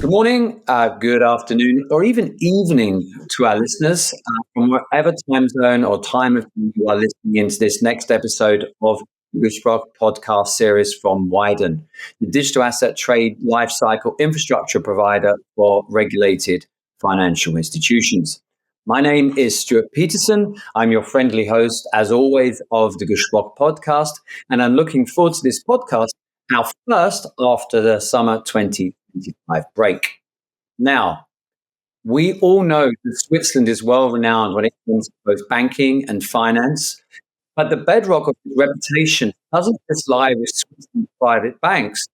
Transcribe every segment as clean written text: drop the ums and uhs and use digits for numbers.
Good morning, good afternoon, or even evening to our listeners from whatever time zone or time of day you are listening into this next episode of the Gspröch podcast series from Wyden, the digital asset trade lifecycle infrastructure provider for regulated financial institutions. My name is Stuart Peterson. I'm your friendly host, as always, of the Gspröch podcast, and I'm looking forward to this podcast, our first after the summer 2025 break. Now, we all know that Switzerland is well renowned when it comes to both banking and finance, but the bedrock of its reputation doesn't just lie with Switzerland's private banks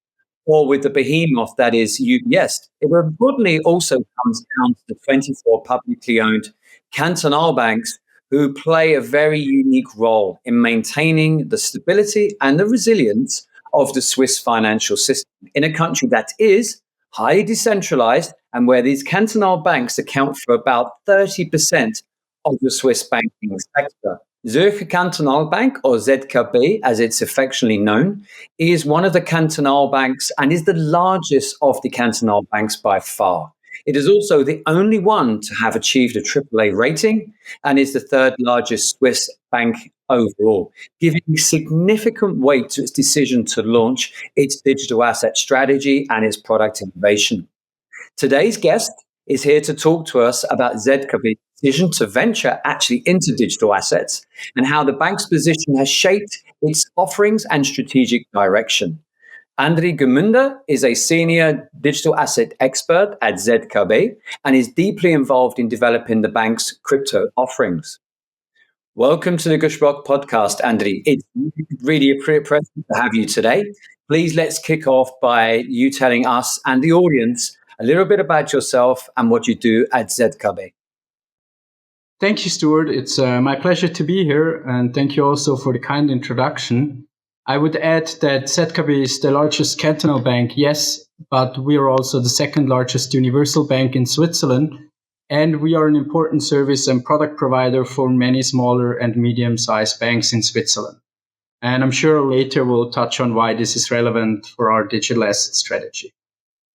or with the behemoth that is UBS. It importantly also comes down to the 24 publicly owned Cantonal banks who play a very unique role in maintaining the stability and the resilience of the Swiss financial system in a country that is highly decentralized and where these cantonal banks account for about 30% of the Swiss banking sector. Zürcher Kantonalbank, or ZKB as it's affectionately known, is one of the cantonal banks and is the largest of the cantonal banks by far. It is also the only one to have achieved a AAA rating and is the third largest Swiss bank overall, giving significant weight to its decision to launch its digital asset strategy and its product innovation. Today's guest is here to talk to us about ZKB's decision to venture actually into digital assets and how the bank's position has shaped its offerings and strategic direction. Andri Gmünder is a senior digital asset expert at ZKB and is deeply involved in developing the bank's crypto offerings. Welcome to the Gspröch podcast, Andri. It's really a pleasure to have you today. Please let's kick off by you telling us and the audience a little bit about yourself and what you do at ZKB. Thank you, Stuart. It's my pleasure to be here, and thank you also for the kind introduction. I would add that ZKB is the largest cantonal bank, yes, but we are also the second largest universal bank in Switzerland, and we are an important service and product provider for many smaller and medium-sized banks in Switzerland. And I'm sure later we'll touch on why this is relevant for our digital asset strategy.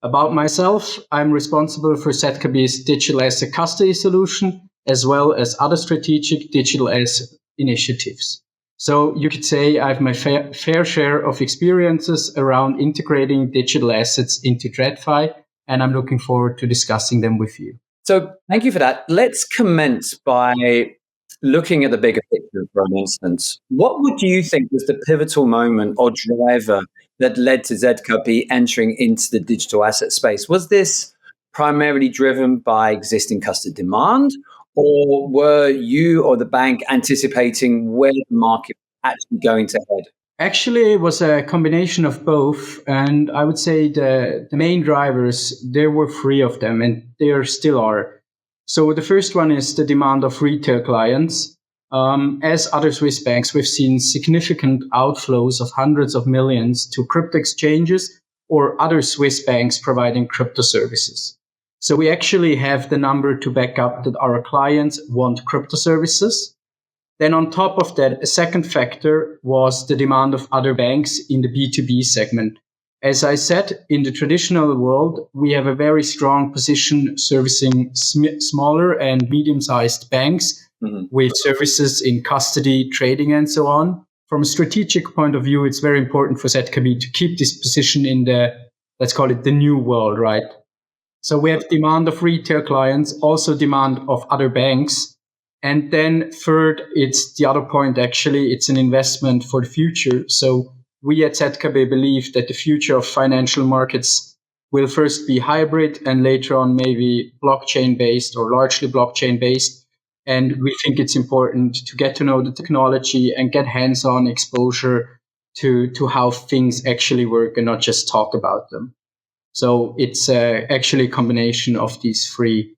About myself, I'm responsible for ZKB's digital asset custody solution, as well as other strategic digital asset initiatives. So you could say I have my fair share of experiences around integrating digital assets into TradFi, and I'm looking forward to discussing them with you. So thank you for that. Let's commence by looking at the bigger picture for an instance. What would you think was the pivotal moment or driver that led to ZKB entering into the digital asset space? Was this primarily driven by existing customer demand, or were you or the bank anticipating where the market was actually going to head? Actually, it was a combination of both. And I would say the main drivers, there were three of them, and there still are. So the first one is the demand of retail clients. As other Swiss banks, we've seen significant outflows of hundreds of millions to crypto exchanges or other Swiss banks providing crypto services. So we actually have the number to back up that our clients want crypto services. Then on top of that, a second factor was the demand of other banks in the B2B segment. As I said, in the traditional world, we have a very strong position servicing smaller and medium-sized banks with services in custody, trading, and so on. From a strategic point of view, it's very important for ZKB to keep this position in the, let's call it the new world, right? So we have demand of retail clients, also demand of other banks. And then third, it's the other point, actually, it's an investment for the future. So we at ZKB believe that the future of financial markets will first be hybrid and later on maybe blockchain-based or largely blockchain-based. And we think it's important to get to know the technology and get hands-on exposure to how things actually work and not just talk about them. So it's actually a combination of these three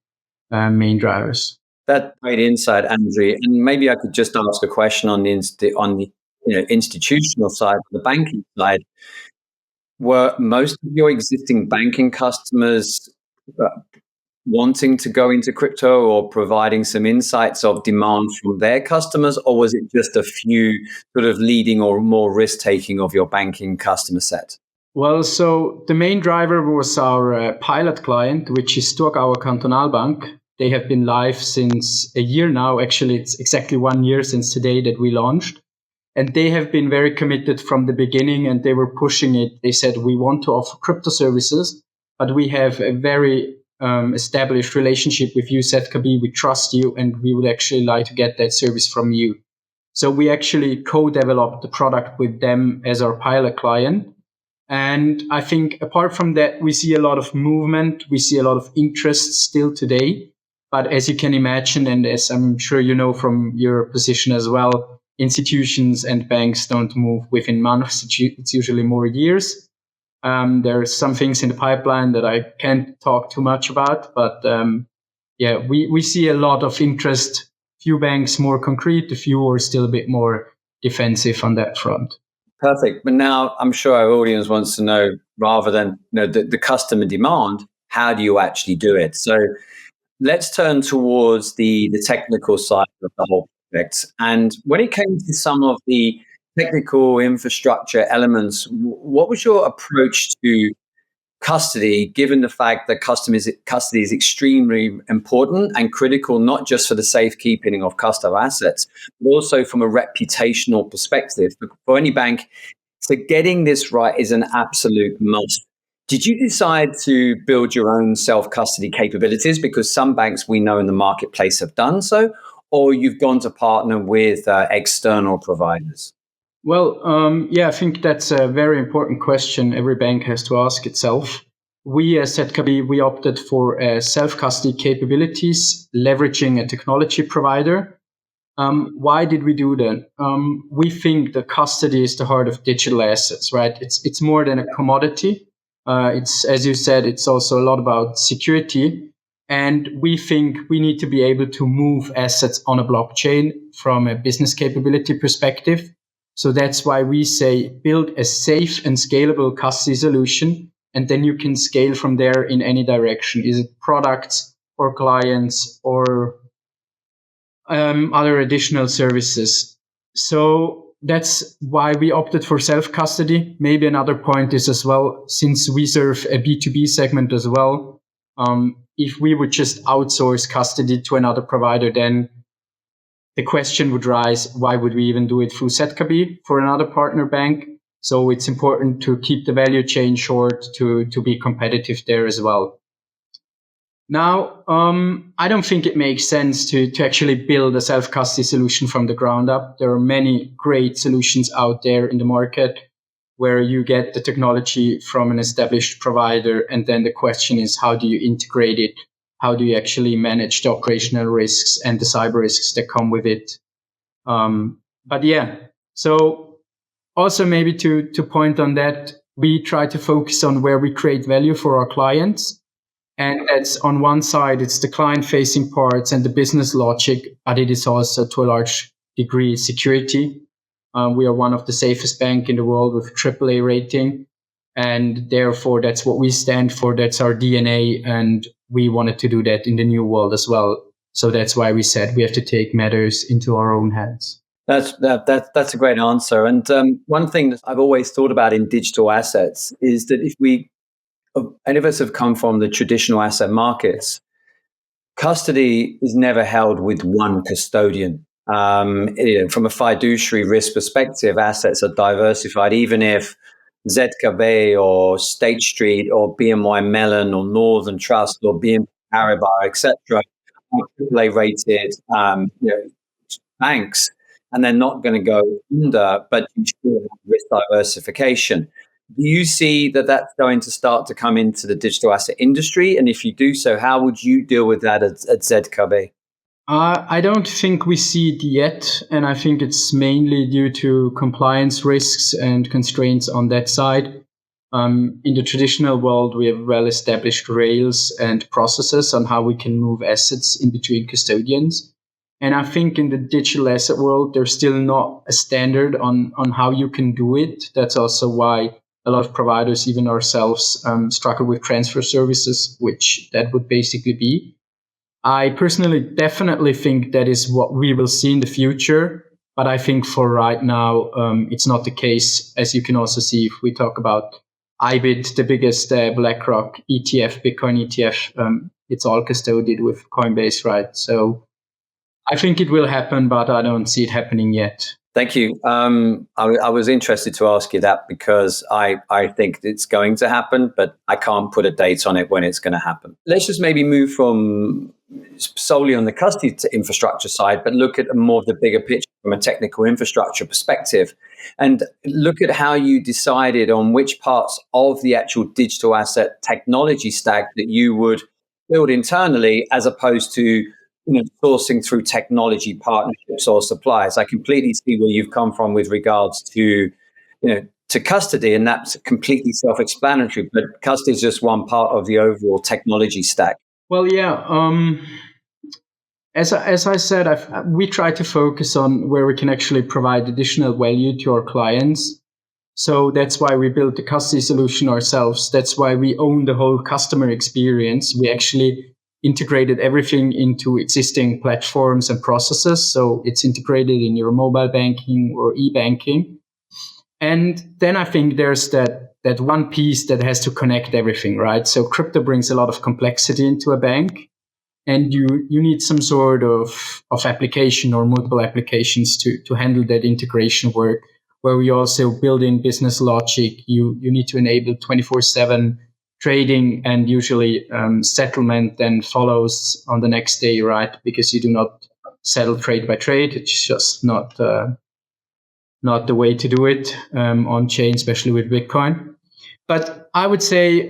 main drivers. That's great insight, Andri. And maybe I could just ask a question on the institutional side, the banking side. Were most of your existing banking customers wanting to go into crypto or providing some insights of demand from their customers, or was it just a few sort of leading or more risk-taking of your banking customer set? Well, so the main driver was our pilot client, which is Zürcher Kantonalbank. They have been live since a year now. Actually, it's exactly 1 year since today that we launched. And they have been very committed from the beginning, and they were pushing it. They said, we want to offer crypto services, but we have a very established relationship with you, ZKB. We trust you, and we would actually like to get that service from you. So we actually co-developed the product with them as our pilot client. And I think apart from that, we see a lot of movement. We see a lot of interest still today. But as you can imagine, and as I'm sure you know from your position as well, institutions and banks don't move within months. It's usually more years. There are some things in the pipeline that I can't talk too much about. But we see a lot of interest. Few banks more concrete, a few are still a bit more defensive on that front. Perfect. But now I'm sure our audience wants to know, rather than the customer demand, how do you actually do it? So let's turn towards the technical side of the whole project. And when it came to some of the technical infrastructure elements, what was your approach to custody, given the fact that custody is extremely important and critical, not just for the safekeeping of customer assets, but also from a reputational perspective? For any bank, so getting this right is an absolute must. Did you decide to build your own self-custody capabilities, because some banks we know in the marketplace have done so, or you've gone to partner with external providers? Well, I think that's a very important question every bank has to ask itself. We as ZKB, we opted for self-custody capabilities, leveraging a technology provider. Why did we do that? We think that custody is the heart of digital assets, right? It's more than a commodity. It's, as you said, it's also a lot about security. And we think we need to be able to move assets on a blockchain from a business capability perspective. So that's why we say build a safe and scalable custody solution, and then you can scale from there in any direction. Is it products or clients or other additional services? So that's why we opted for self-custody. Maybe another point is as well, since we serve a B2B segment as well, if we would just outsource custody to another provider, then the question would rise, why would we even do it through ZKB for another partner bank? So it's important to keep the value chain short to be competitive there as well. Now, I don't think it makes sense to actually build a self-custody solution from the ground up. There are many great solutions out there in the market where you get the technology from an established provider, and then the question is, how do you integrate it? How do you actually manage the operational risks and the cyber risks that come with it? So also maybe to point on that, we try to focus on where we create value for our clients. And that's on one side, it's the client-facing parts and the business logic, but it is also to a large degree security. We are one of the safest banks in the world with AAA rating. And therefore, that's what we stand for. That's our DNA. And we wanted to do that in the new world as well. So that's why we said we have to take matters into our own hands. That's a great answer. And one thing that I've always thought about in digital assets is that if any of us have come from the traditional asset markets, custody is never held with one custodian. From a fiduciary risk perspective, assets are diversified, even if ZKB or State Street or BNY Mellon or Northern Trust or BNP Paribas, etc., are AAA rated banks, and they're not going to go under, but you still have risk diversification. Do you see that that's going to start to come into the digital asset industry? And if you do so, how would you deal with that at ZKB? I don't think we see it yet, and I think it's mainly due to compliance risks and constraints on that side. In the traditional world, we have well-established rails and processes on how we can move assets in between custodians. And I think in the digital asset world, there's still not a standard on how you can do it. That's also why a lot of providers, even ourselves, struggle with transfer services, which that would basically be. I personally definitely think that is what we will see in the future. But I think for right now, it's not the case. As you can also see, if we talk about IBIT, the biggest BlackRock ETF, Bitcoin ETF, it's all custodied with Coinbase, right? So I think it will happen, but I don't see it happening yet. Thank you. I was interested to ask you that because I think it's going to happen, but I can't put a date on it when it's going to happen. Let's just maybe move from solely on the custody infrastructure side, but look at more of the bigger picture from a technical infrastructure perspective, and look at how you decided on which parts of the actual digital asset technology stack that you would build internally as opposed to sourcing through technology partnerships or suppliers. I completely see where you've come from with regards to, to custody, and that's completely self-explanatory. But custody is just one part of the overall technology stack. Well, yeah. As I said, we try to focus on where we can actually provide additional value to our clients. So that's why we built the custody solution ourselves. That's why we own the whole customer experience. We actually integrated everything into existing platforms and processes. So it's integrated in your mobile banking or e-banking. And then I think there's that one piece that has to connect everything, right? So crypto brings a lot of complexity into a bank, and you need some sort of application or multiple applications to handle that integration work, where we also build in business logic. You need to enable 24/7 trading, and usually settlement then follows on the next day, right? Because you do not settle trade by trade. It's just not the way to do it on chain, especially with Bitcoin. But I would say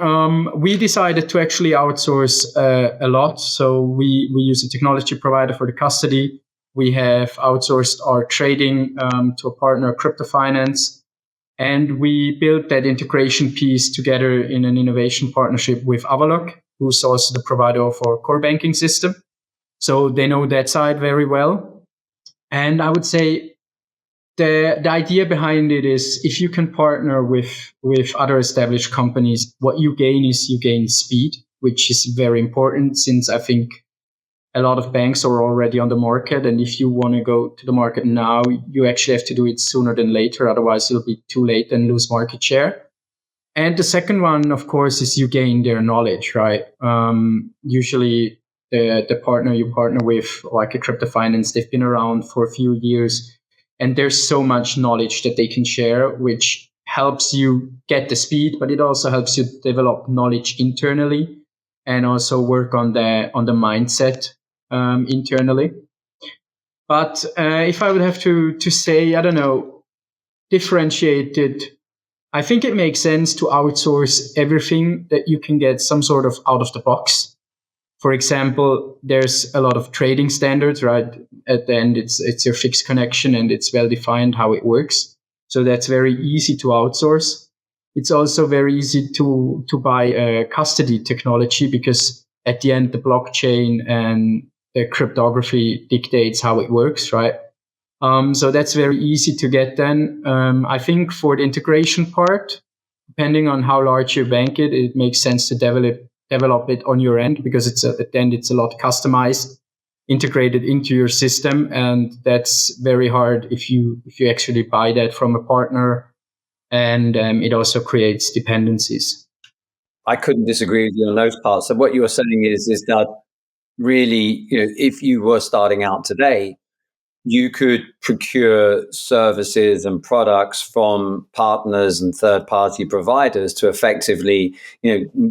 we decided to actually outsource a lot. So we use a technology provider for the custody. We have outsourced our trading to a partner, Crypto Finance. And we built that integration piece together in an innovation partnership with Avaloq, who's also the provider of our core banking system. So they know that side very well. And I would say the idea behind it is if you can partner with other established companies, what you gain is you gain speed, which is very important, since I think a lot of banks are already on the market. And if you want to go to the market now, you actually have to do it sooner than later. Otherwise, it'll be too late and lose market share. And the second one, of course, is you gain their knowledge, right? Usually the partner you partner with, like a Crypto Finance, they've been around for a few years. And there's so much knowledge that they can share, which helps you get the speed, but it also helps you develop knowledge internally and also work on the mindset internally. But if I would have to say, I don't know, differentiated, I think it makes sense to outsource everything that you can get some sort of out of the box. For example, there's a lot of trading standards, right? At the end, it's your fixed connection and it's well defined how it works. So that's very easy to outsource. It's also very easy to buy a custody technology, because at the end, the blockchain and the cryptography dictates how it works, right? So that's very easy to get then. I think for the integration part, depending on how large your bank is, it makes sense to develop it on your end, because at the end it's a lot customized, integrated into your system, and that's very hard if you actually buy that from a partner, and it also creates dependencies. I couldn't disagree with you on those parts. So what you were saying is that really, if you were starting out today, you could procure services and products from partners and third-party providers to effectively,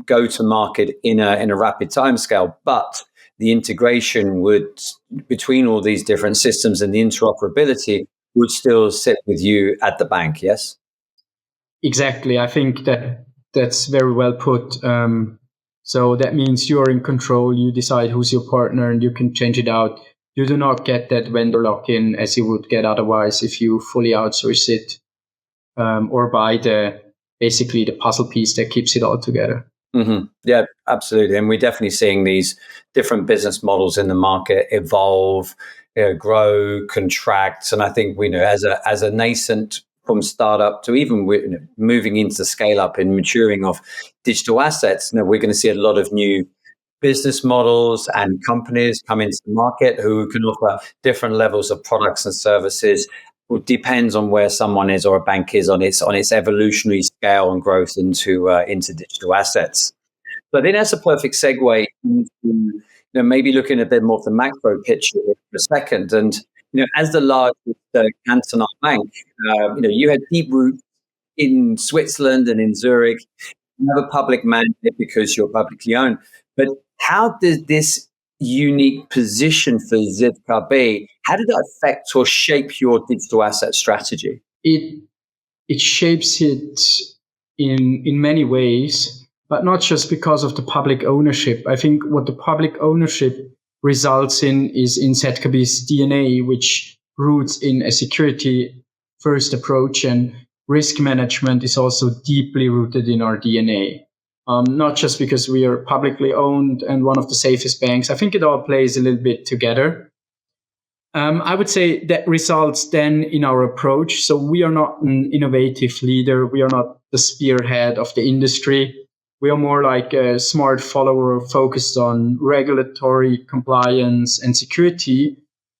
go to market in a rapid timescale. But the integration between all these different systems and the interoperability would still sit with you at the bank. Yes. Exactly. I think that's very well put. So that means you are in control. You decide who's your partner, and you can change it out. You do not get that vendor lock-in as you would get otherwise if you fully outsource it, or buy basically the puzzle piece that keeps it all together. Mm-hmm. Yeah, absolutely. And we're definitely seeing these different business models in the market evolve, grow, contract. And I think we know as a nascent, from startup to even moving into scale up and maturing of digital assets, we're going to see a lot of new business models and companies come into the market who can offer different levels of products and services depends on where someone is or a bank is on its evolutionary scale and growth into digital assets. So I think that's a perfect segue into maybe looking a bit more of the macro picture for a second. And as the largest cantonal bank, you had deep roots in Switzerland and in Zurich. You have a public mandate because you're publicly owned. But how does this unique position for ZKB, how did that affect or shape your digital asset strategy? It shapes it in many ways, but not just because of the public ownership. I think what the public ownership results in is in ZKB's DNA, which roots in a security-first approach, and risk management is also deeply rooted in our DNA. Not just because we are publicly owned and one of the safest banks. I think it all plays a little bit together. I would say that results then in our approach. So we are not an innovative leader. We are not the spearhead of the industry. We are more like a smart follower focused on regulatory compliance and security.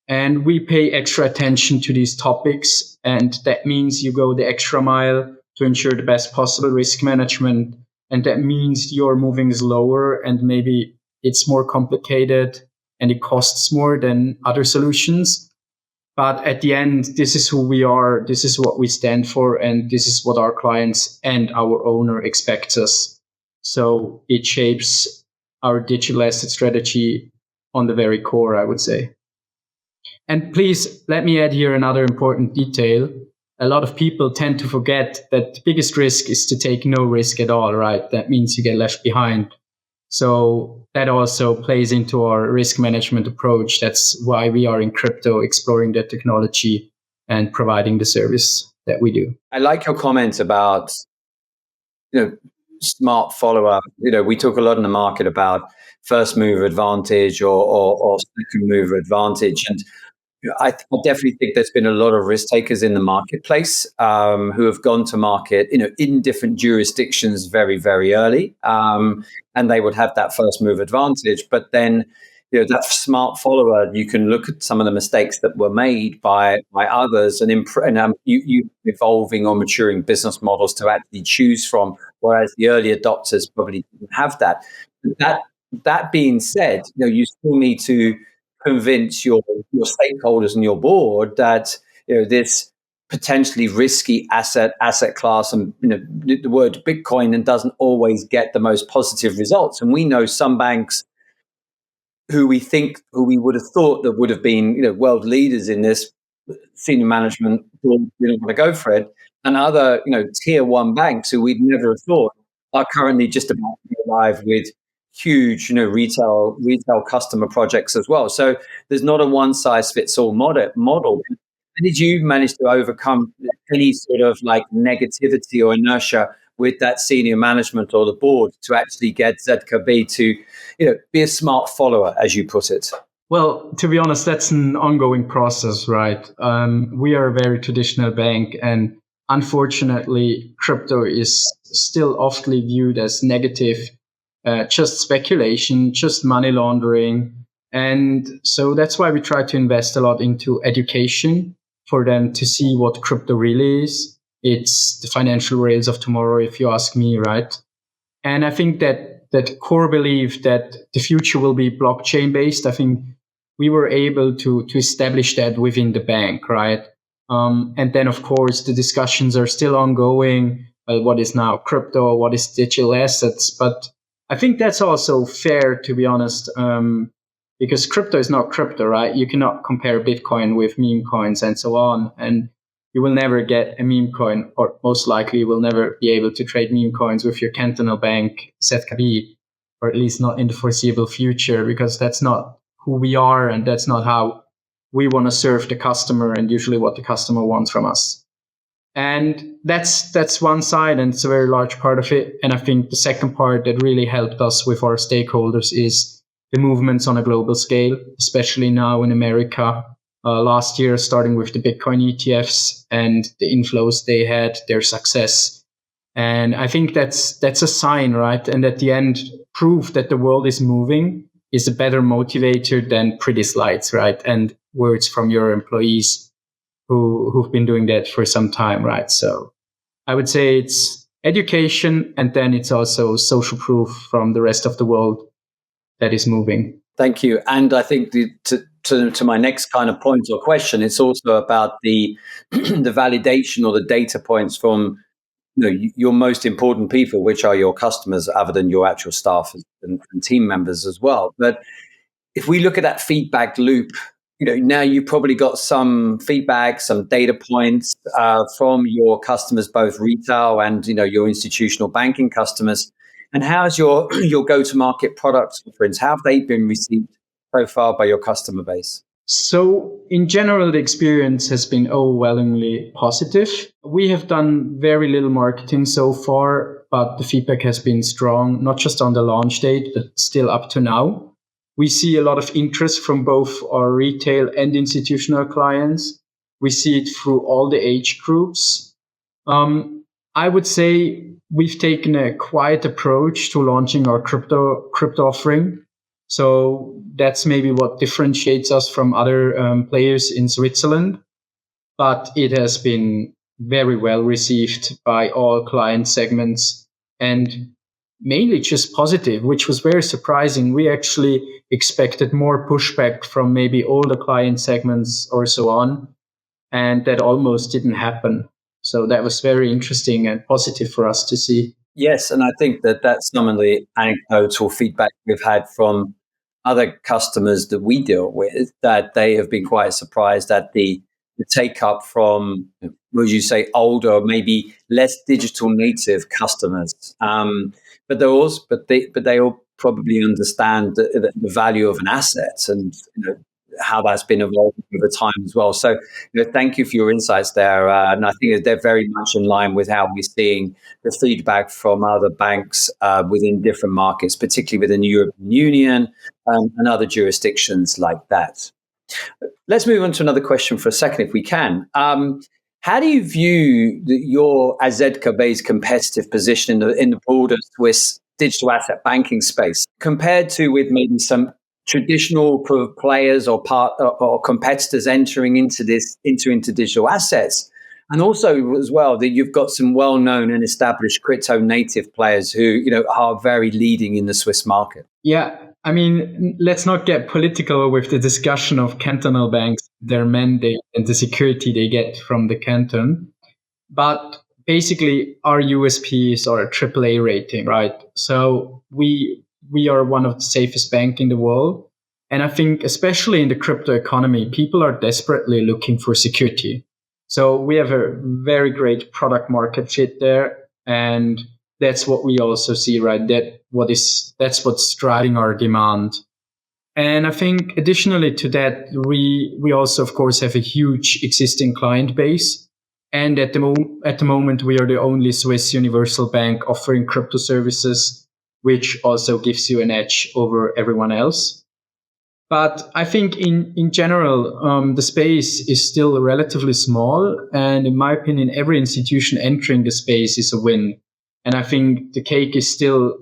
And we pay extra attention to these topics. And that means you go the extra mile to ensure the best possible risk management. And that means you're moving slower and maybe it's more complicated and it costs more than other solutions. But at the end, this is who we are, this is what we stand for, and this is what our clients and our owner expects us. So it shapes our digital asset strategy on the very core, I would say. And please, let me add here another important detail. A lot of people tend to forget that the biggest risk is to take no risk at all, right? That means you get left behind. So that also plays into our risk management approach. That's why we are in crypto, exploring the technology and providing the service that we do. I like your comments about, smart follower. We talk a lot in the market about first mover advantage or second mover advantage. And I definitely think there's been a lot of risk takers in the marketplace who have gone to market, in different jurisdictions very, very early, and they would have that first move advantage. But then, that smart follower, you can look at some of the mistakes that were made by others, and you evolving or maturing business models to actually choose from, whereas the early adopters probably didn't have that. That being said, you still need to convince your stakeholders and your board that this potentially risky asset class, and the word Bitcoin, and doesn't always get the most positive results. And we know some banks who we would have thought that would have been world leaders in this, senior management didn't want to go for it, and other tier one banks who we'd never have thought are currently just about to be live with huge, retail customer projects as well. So there's not a one size fits all model. And did you manage to overcome any sort of like negativity or inertia with that senior management or the board to actually get ZKB to, be a smart follower, as you put it? Well, to be honest, that's an ongoing process, right? We are a very traditional bank, and unfortunately, crypto is still often viewed as negative. Just speculation, just money laundering. And so that's why we try to invest a lot into education for them to see what crypto really is. It's the financial rails of tomorrow, if you ask me, right? And I think that core belief that the future will be blockchain based, I think we were able to establish that within the bank, right? And then, of course, the discussions are still ongoing. Well, what is now crypto? What is digital assets? But I think that's also fair, to be honest, because crypto is not crypto, right? You cannot compare Bitcoin with meme coins and so on. And you will never get a meme coin, or most likely you will never be able to trade meme coins with your Cantonal bank, ZKB, or at least not in the foreseeable future, because that's not who we are and that's not how we want to serve the customer and usually what the customer wants from us. And that's one side, and it's a very large part of it. And I think the second part that really helped us with our stakeholders is the movements on a global scale, especially now in America. Last year, starting with the Bitcoin ETFs and the inflows they had, their success. And I think that's a sign, right? And at the end, proof that the world is moving is a better motivator than pretty slides, right? And words from your employees, who've been doing that for some time, right? So I would say it's education, and then it's also social proof from the rest of the world that is moving. Thank you. And I think to my next kind of point or question, it's also about the the validation or the data points from your most important people, which are your customers, other than your actual staff and team members as well. But if we look at that feedback loop, now you've probably got some feedback, some data points from your customers, both retail and your institutional banking customers. And how's your your go-to-market product offerings? How have they been received so far by your customer base? So in general, the experience has been overwhelmingly positive. We have done very little marketing so far, but the feedback has been strong, not just on the launch date, but still up to now. We see a lot of interest from both our retail and institutional clients. We see it through all the age groups. I would say we've taken a quiet approach to launching our crypto offering. So that's maybe what differentiates us from other players in Switzerland. But it has been very well received by all client segments, and mainly just positive, which was very surprising. We actually expected more pushback from maybe older client segments or so on, and that almost didn't happen. So that was very interesting and positive for us to see. Yes, and I think that's some of the anecdotal feedback we've had from other customers that we deal with, that they have been quite surprised at the take up from, would you say, older, maybe less digital native customers. But they all probably understand the value of an asset, and how that's been evolving over time as well. So, thank you for your insights there, and I think they're very much in line with how we're seeing the feedback from other banks within different markets, particularly within the European Union and other jurisdictions like that. Let's move on to another question for a second, if we can. How do you view your ZKB's competitive position in the broader Swiss digital asset banking space compared to with maybe some traditional players or competitors entering into digital assets? And also as well that you've got some well-known and established crypto native players who are very leading in the Swiss market. Yeah, I mean, let's not get political with the discussion of cantonal banks, their mandate, and the security they get from the canton. But basically, our USP is our AAA rating, right? So we are one of the safest banks in the world. And I think, especially in the crypto economy, people are desperately looking for security. So we have a very great product market fit there. And that's what we also see, right? That's what's driving our demand. And I think additionally to that, we also, of course, have a huge existing client base. And at the moment, we are the only Swiss universal bank offering crypto services, which also gives you an edge over everyone else. But I think in general, the space is still relatively small. And in my opinion, every institution entering the space is a win. And I think the cake is still,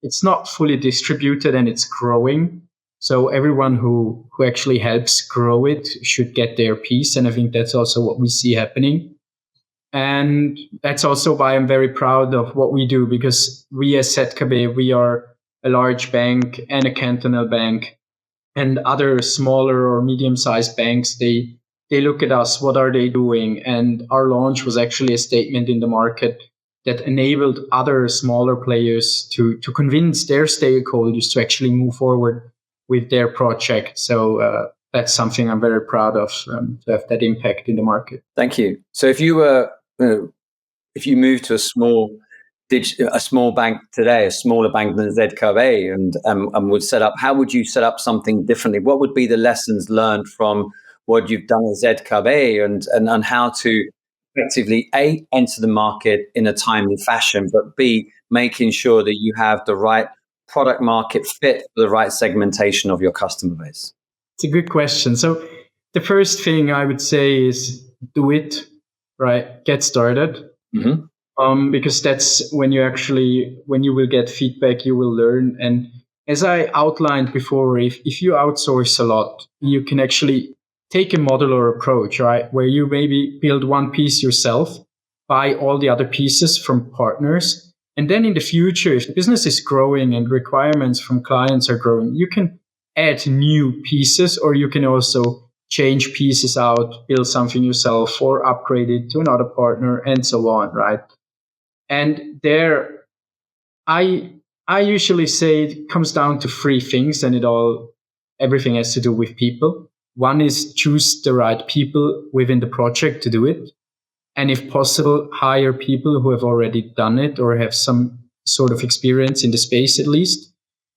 it's not fully distributed and it's growing. So everyone who actually helps grow it should get their piece. And I think that's also what we see happening. And that's also why I'm very proud of what we do, because we as ZKB, we are a large bank and a cantonal bank, and other smaller or medium-sized banks, they look at us, what are they doing? And our launch was actually a statement in the market that enabled other smaller players to convince their stakeholders to actually move forward with their project. So that's something I'm very proud of, to have that impact in the market. Thank you. So if you move to a small bank today, a smaller bank than ZKB, and would set up, how would you set up something differently? What would be the lessons learned from what you've done at ZKB, and how to effectively A, enter the market in a timely fashion, but B, making sure that you have the right product market fit for the right segmentation of your customer base? It's a good question. So the first thing I would say is do it, right? Get started. Mm-hmm. Because that's when you will get feedback, you will learn. And as I outlined before, if you outsource a lot, you can actually take a modular approach, right? Where you maybe build one piece yourself, buy all the other pieces from partners. And then in the future, if the business is growing and requirements from clients are growing, you can add new pieces, or you can also change pieces out, build something yourself, or upgrade it to another partner, and so on, right? And there, I I usually say it comes down to three things, and everything has to do with people. One is choose the right people within the project to do it, and if possible, hire people who have already done it or have some sort of experience in the space at least.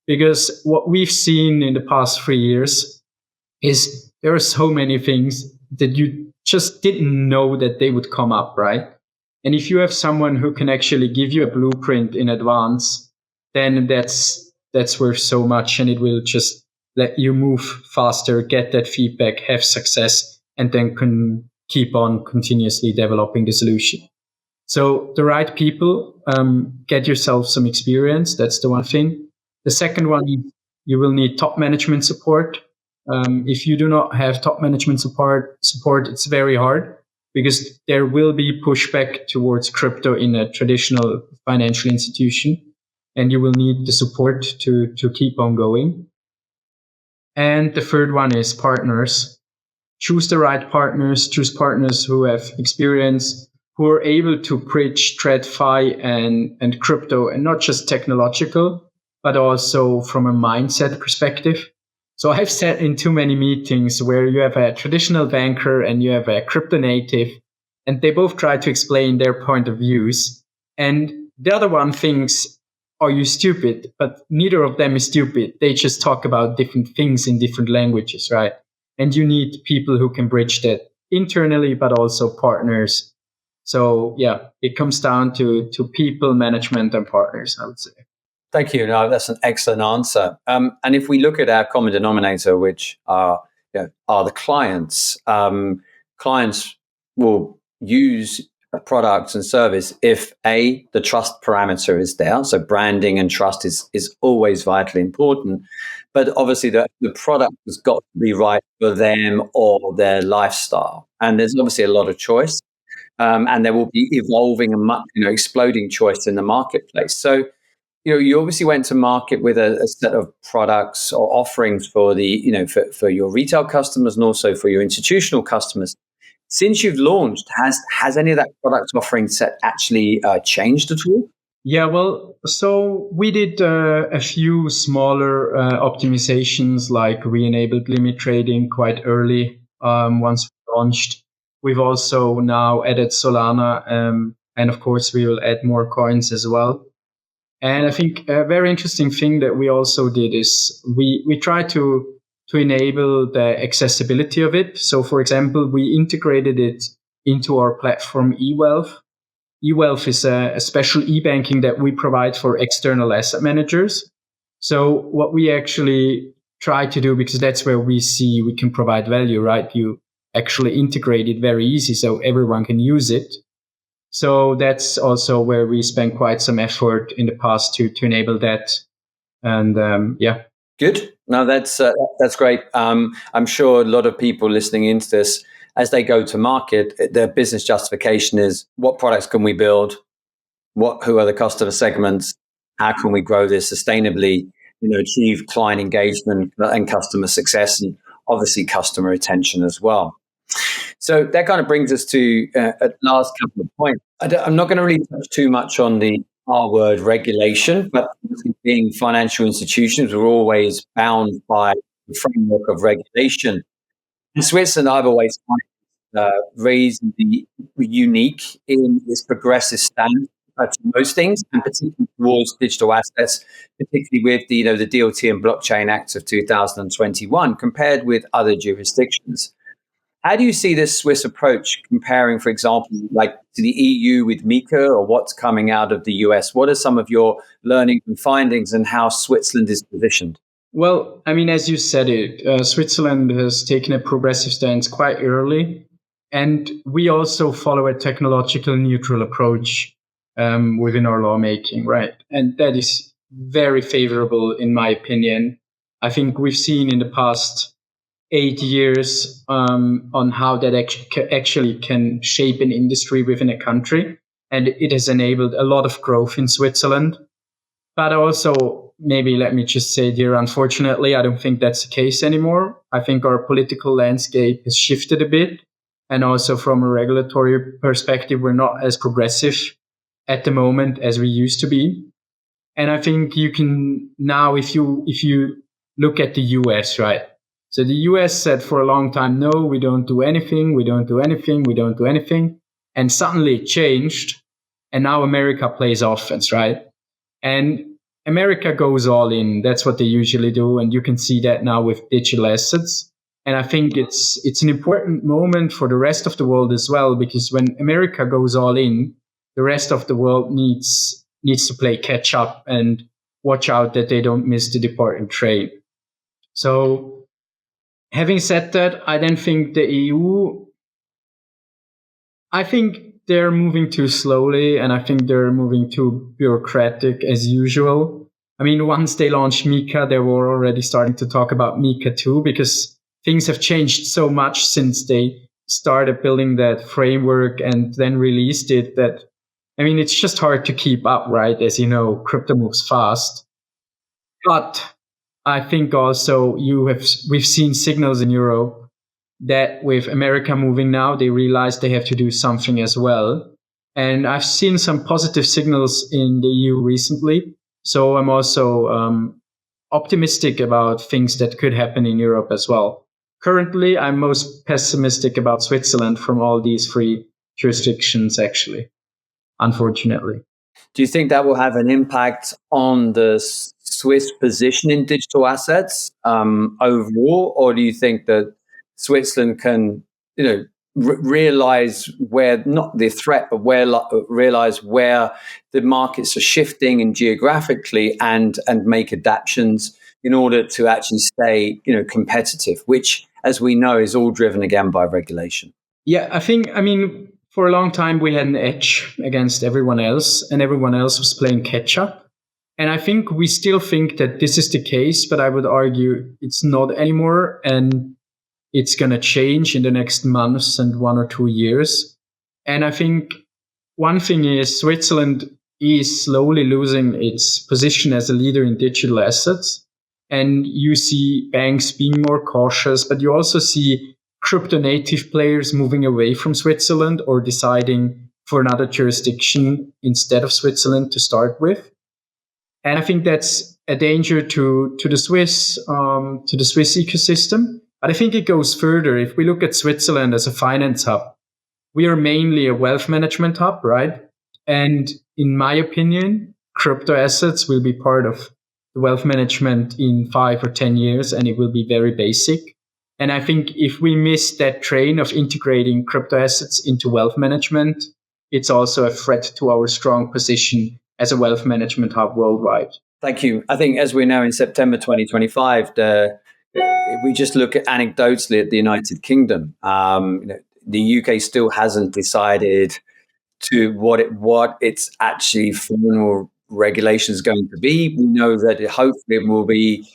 Because what we've seen in the past 3 years is there are so many things that you just didn't know that they would come up, right? And if you have someone who can actually give you a blueprint in advance, then that's worth so much, and it will just let you move faster, get that feedback, have success, and then can keep on continuously developing the solution. So the right people, get yourself some experience. That's the one thing. The second one, you will need top management support. If you do not have top management support, it's very hard because there will be pushback towards crypto in a traditional financial institution, and you will need the support to keep on going. And the third one is partners. Choose the right partners, choose partners who have experience, who are able to bridge TradFi and crypto, and not just technological, but also from a mindset perspective. So I've sat in too many meetings where you have a traditional banker and you have a crypto native, and they both try to explain their point of views. And the other one thinks, are you stupid? But neither of them is stupid. They just talk about different things in different languages, right? And you need people who can bridge that internally, but also partners. So yeah, it comes down to people, management, and partners, I would say. Thank you. No, that's an excellent answer. And if we look at our common denominator, which are the clients, clients will use a product and service if the trust parameter is there. So branding and trust is always vitally important. But obviously the product has got to be right for them or their lifestyle. And there's obviously a lot of choice. And there will be evolving and exploding choice in the marketplace. So you obviously went to market with a set of products or offerings for for your retail customers and also for your institutional customers. Since you've launched, has any of that product offering set actually changed at all? Yeah, well, so we did a few smaller optimizations, like we enabled limit trading quite early once we launched. We've also now added Solana, and of course, we will add more coins as well. And I think a very interesting thing that we also did is we try to enable the accessibility of it. So, for example, we integrated it into our platform eWealth. eWealth is a special e-banking that we provide for external asset managers. So what we actually try to do, because that's where we see we can provide value, right? You actually integrate it very easy so everyone can use it. So that's also where we spent quite some effort in the past to enable that. And yeah. Good. No, that's great. I'm sure a lot of people listening into this, as they go to market, their business justification is what products can we build? Who are the customer segments? How can we grow this sustainably? Achieve client engagement and customer success, and obviously customer retention as well. So that kind of brings us to a last couple of points. I'm not going to really touch too much on the R word regulation, but being financial institutions, we're always bound by the framework of regulation. In Switzerland, I've always found reasonably unique in its progressive stance to most things, and particularly towards digital assets, particularly with the DLT and Blockchain Act of 2021, compared with other jurisdictions. How do you see this Swiss approach comparing, for example, like to the EU with MiCA, or what's coming out of the US? What are some of your learnings and findings, and how Switzerland is positioned? Well, I mean, as you said it, Switzerland has taken a progressive stance quite early. And we also follow a technological neutral approach within our lawmaking, right? And that is very favorable, in my opinion. I think we've seen in the past 8 years on how that actually can shape an industry within a country. And it has enabled a lot of growth in Switzerland. But also, maybe let me just say here, unfortunately, I don't think that's the case anymore. I think our political landscape has shifted a bit. And also from a regulatory perspective, we're not as progressive at the moment as we used to be. And I think you can now, if you look at the US, right? So the US said for a long time, no, we don't do anything, we don't do anything, we don't do anything. And suddenly it changed. And now America plays offense, right? And America goes all in. That's what they usually do. And you can see that now with digital assets. And I think it's an important moment for the rest of the world as well, because when America goes all in, the rest of the world needs to play catch up and watch out that they don't miss the departing train. So having said that, I then think the EU, I think they're moving too slowly, and I think they're moving too bureaucratic as usual. I mean, once they launched Mika, they were already starting to talk about Mika 2, because things have changed so much since they started building that framework and then released it that, I mean, it's just hard to keep up, right? As you know, crypto moves fast. But I think also we've seen signals in Europe that with America moving now, they realize they have to do something as well. And I've seen some positive signals in the EU recently. So I'm also optimistic about things that could happen in Europe as well. Currently, I'm most pessimistic about Switzerland from all these three jurisdictions, actually, unfortunately. Do you think that will have an impact on the Swiss position in digital assets overall, or do you think that Switzerland can, realize where not the threat, but realize where the markets are shifting and geographically, and make adaptations in order to actually stay, competitive, which, as we know, is all driven again by regulation? Yeah, I mean, for a long time we had an edge against everyone else, and everyone else was playing catch up. And I think we still think that this is the case, but I would argue it's not anymore. And it's going to change in the next months and 1 or 2 years. And I think one thing is Switzerland is slowly losing its position as a leader in digital assets. And you see banks being more cautious, but you also see crypto native players moving away from Switzerland or deciding for another jurisdiction instead of Switzerland to start with. And I think that's a danger to the Swiss ecosystem. But I think it goes further. If we look at Switzerland as a finance hub, we are mainly a wealth management hub, right? And in my opinion, crypto assets will be part of the wealth management in 5 or 10 years, and it will be very basic. And I think if we miss that train of integrating crypto assets into wealth management, it's also a threat to our strong position as a wealth management hub worldwide. Thank you. I think as we're now in September 2025, if we just look at anecdotally at the United Kingdom, the UK still hasn't decided to what its actually formal regulation is going to be. We know that hopefully it will be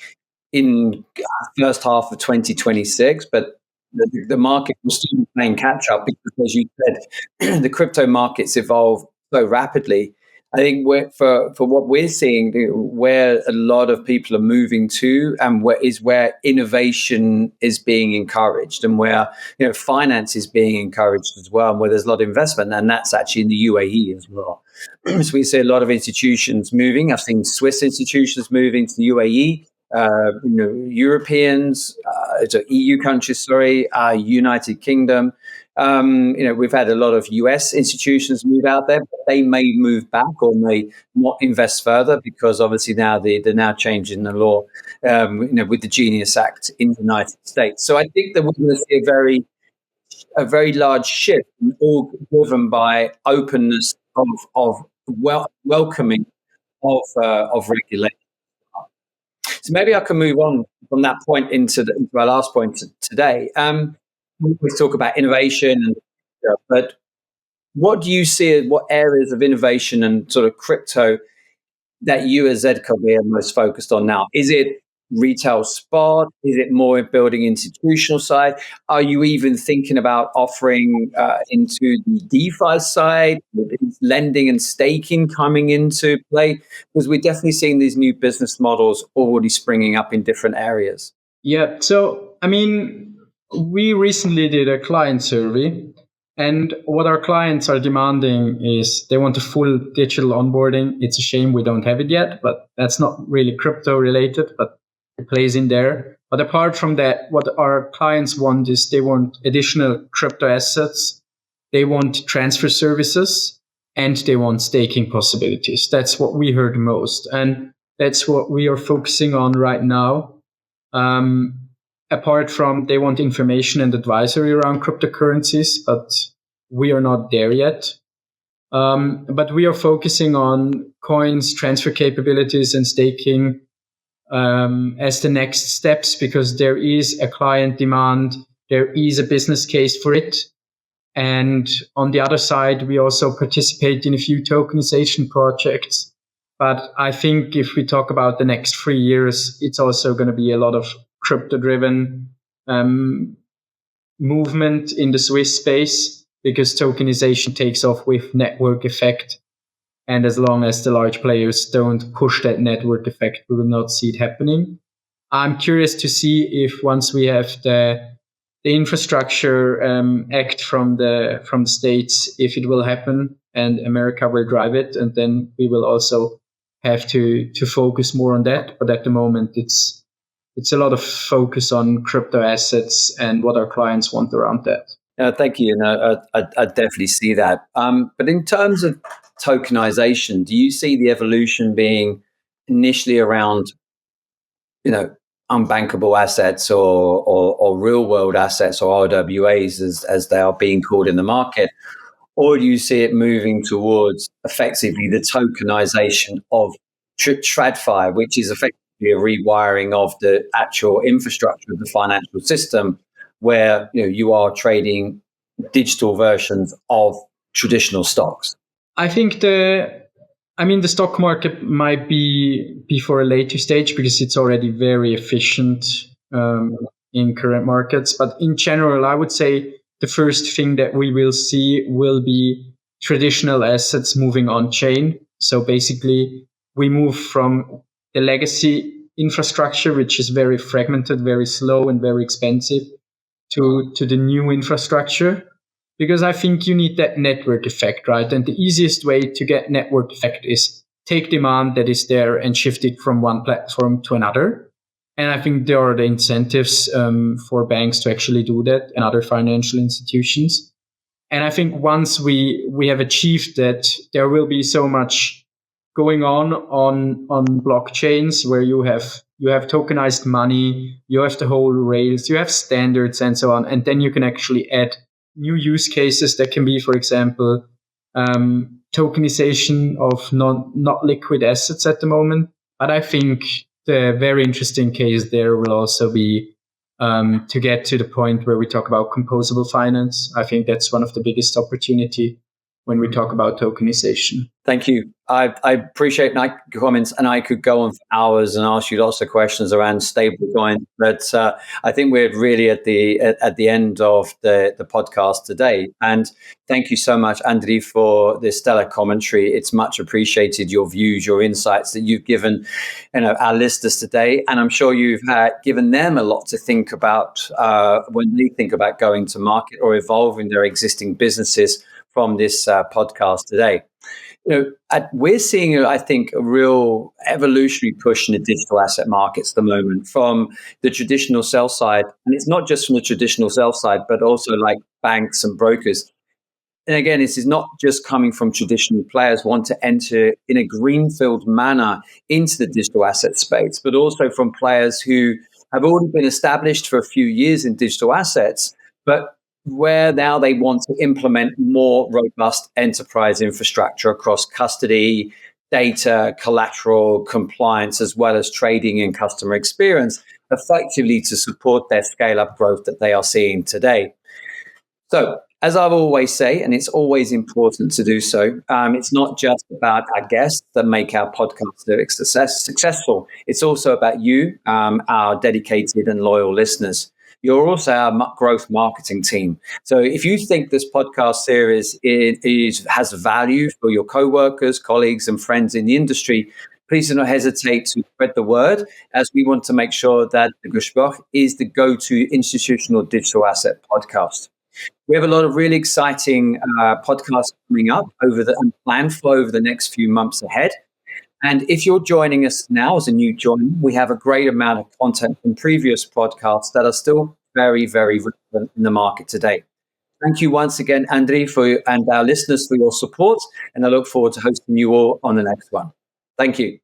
in first half of 2026, but the market will still be playing catch up because, as you said, the crypto markets evolve so rapidly. I think for what we're seeing, where a lot of people are moving to, and where innovation is being encouraged, and where finance is being encouraged as well, and where there's a lot of investment, and that's actually in the UAE as well. So we see a lot of institutions moving. I've seen Swiss institutions moving to the UAE. Europeans, EU countries, United Kingdom. We've had a lot of US institutions move out there, but they may move back or may not invest further because obviously now they're now changing the law, with the Genius Act in the United States. So I think that we're going to see a very large shift, all driven by openness of welcoming of regulation. So maybe I can move on from that point into our last point today. We talk about innovation, but what do you see as what areas of innovation and sort of crypto that you as ZKB are most focused on now? Is it retail spot? Is it more building institutional side? Are you even thinking about offering into the DeFi side? Is lending and staking coming into play? Because we're definitely seeing these new business models already springing up in different areas. Yeah. So, I mean, we recently did a client survey, and what our clients are demanding is they want a full digital onboarding. It's a shame we don't have it yet, but that's not really crypto related, but it plays in there. But apart from that, what our clients want is they want additional crypto assets, they want transfer services, and they want staking possibilities. That's what we heard most. And that's what we are focusing on right now. Apart from they want information and advisory around cryptocurrencies, but we are not there yet. But we are focusing on coins, transfer capabilities, and staking as the next steps, because there is a client demand, there is a business case for it. And on the other side, we also participate in a few tokenization projects. But I think if we talk about the next 3 years, it's also going to be a lot of crypto-driven movement in the Swiss space, because tokenization takes off with network effect. And as long as the large players don't push that network effect, we will not see it happening. I'm curious to see if once we have the infrastructure act from the states, if it will happen and America will drive it, and then we will also have to focus more on that. But at the moment, it's a lot of focus on crypto assets and what our clients want around that. Thank you. I definitely see that. But in terms of tokenization, do you see the evolution being initially around, unbankable assets or real world assets, or RWAs as they are being called in the market? Or do you see it moving towards effectively the tokenization of TradFi, which is effectively a rewiring of the actual infrastructure of the financial system, where you are trading digital versions of traditional stocks? I think the stock market might be for a later stage, because it's already very efficient in current markets. But in general, I would say the first thing that we will see will be traditional assets moving on chain. So basically, we move from the legacy infrastructure, which is very fragmented, very slow, and very expensive, to the new infrastructure. Because I think you need that network effect, right? And the easiest way to get network effect is take demand that is there and shift it from one platform to another. And I think there are the incentives for banks to actually do that, and other financial institutions. And I think once we have achieved that, there will be so much going on blockchains, where you have tokenized money, you have the whole rails, you have standards and so on. And then you can actually add new use cases that can be, for example, tokenization of not liquid assets at the moment. But I think the very interesting case there will also be to get to the point where we talk about composable finance. I think that's one of the biggest opportunity when we talk about tokenization. Thank you. I appreciate my comments, and I could go on for hours and ask you lots of questions around stablecoin. But I think we're really at the end of the podcast today. And thank you so much, Andri, for this stellar commentary. It's much appreciated, your views, your insights that you've given our listeners today. And I'm sure you've given them a lot to think about when they think about going to market or evolving their existing businesses from this podcast today. We're seeing, I think, a real evolutionary push in the digital asset markets at the moment from the traditional sell side. And it's not just from the traditional sell side, but also like banks and brokers. And again, this is not just coming from traditional players who want to enter in a greenfield manner into the digital asset space, but also from players who have already been established for a few years in digital assets, but where now they want to implement more robust enterprise infrastructure across custody, data, collateral, compliance, as well as trading and customer experience, effectively to support their scale-up growth that they are seeing today. So As I always say, and it's always important to do so, it's not just about our guests that make our podcast successful. It's also about you, our dedicated and loyal listeners. You're also our growth marketing team. So if you think this podcast series has value for your co-workers, colleagues, and friends in the industry, please do not hesitate to spread the word, as we want to make sure that the Gspröch is the go-to institutional digital asset podcast. We have a lot of really exciting podcasts coming up and planned for over the next few months ahead. And if you're joining us now as a new joiner, we have a great amount of content from previous podcasts that are still very, very relevant in the market today. Thank you once again, Andri, and our listeners for your support. And I look forward to hosting you all on the next one. Thank you.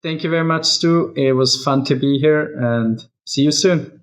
Thank you very much, Stu. It was fun to be here, and see you soon.